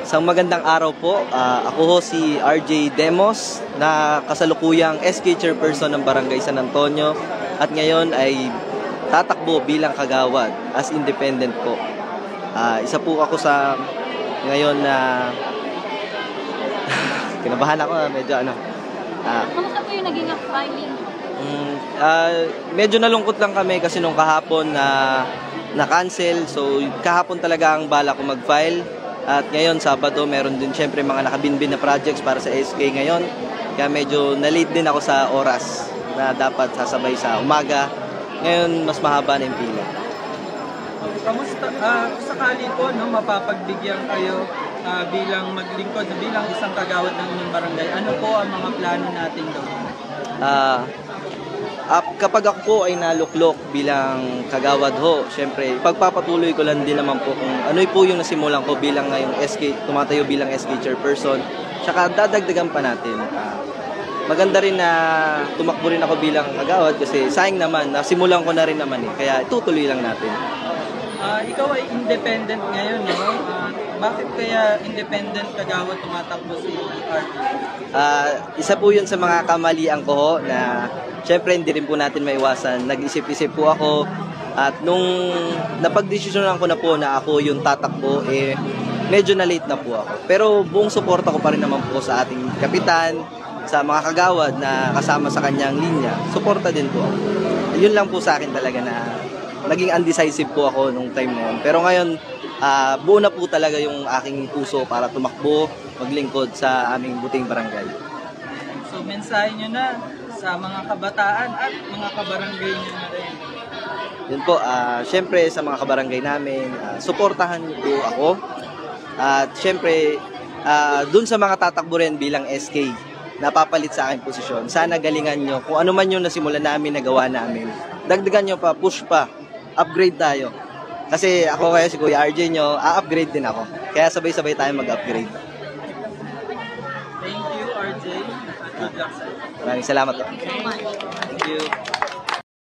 Isang magandang araw po. Ako ho si RJ Demos na kasalukuyang SK Chairperson ng Barangay San Antonio at ngayon ay tatakbo bilang kagawad as independent po. Isa po ako sa ngayon na kinabahan ako, medyo ano. Kamusta po yung naging filing? Medyo nalungkot lang kami kasi nung kahapon na-cancel. So kahapon talaga ang bala ko mag-file. At ngayon, Sabado, meron din syempre mga nakabinbin na projects para sa SK ngayon. Kaya medyo na-late din ako sa oras na dapat sasabay sa umaga. Ngayon, mas mahaba na yung pila. Kamusta? Sakali po, no, mapapagbigyan kayo bilang maglingkod, bilang isang kagawad ng inyong barangay. Ano po ang mga plano natin doon? Kapag ako po ay naluklok bilang kagawad ho, syempre, pagpapatuloy ko lang din naman po kung ano po yung nasimulan ko bilang ngayong SK, tumatayo bilang SK Chairperson. Tsaka dadagdagan pa natin. Maganda rin na tumakbo rin ako bilang kagawad kasi sayang naman, nasimulan ko na rin naman eh. Kaya tutuloy lang natin. Ikaw ay independent ngayon, no? Bakit kaya independent kagawad tumatakbo si RJ? Isa po yun sa mga kamalian ko ho, na syempre hindi rin po natin maiwasan. Nag-isip-isip po ako at nung napagdesisyonan ko na po na ako yung tatakbo, medyo na late na po ako. Pero buong suporta ko pa rin naman po sa ating kapitan, sa mga kagawad na kasama sa kanyang linya. Suporta din po ako. Yun lang po sa akin talaga na naging undecisive po ako nung time na yun. Pero ngayon, buo na po talaga yung aking puso para tumakbo, maglingkod sa aming buting barangay. So, mensahe nyo na sa mga kabataan at mga kabarangay nyo na rin. Yun po, syempre sa mga kabarangay namin, suportahan niyo po ako. At syempre, dun sa mga tatakbo rin bilang SK, napapalit sa aking posisyon, sana galingan nyo kung ano man yung nasimulan namin, nagawa namin. Dagdagan nyo pa, push pa, upgrade tayo. Kasi ako kaya si Kuya RJ nyo, upgrade din ako. Kaya sabay-sabay tayo mag-upgrade. Thank you, RJ. Good luck sa iyo. Maraming salamat po. Thank you.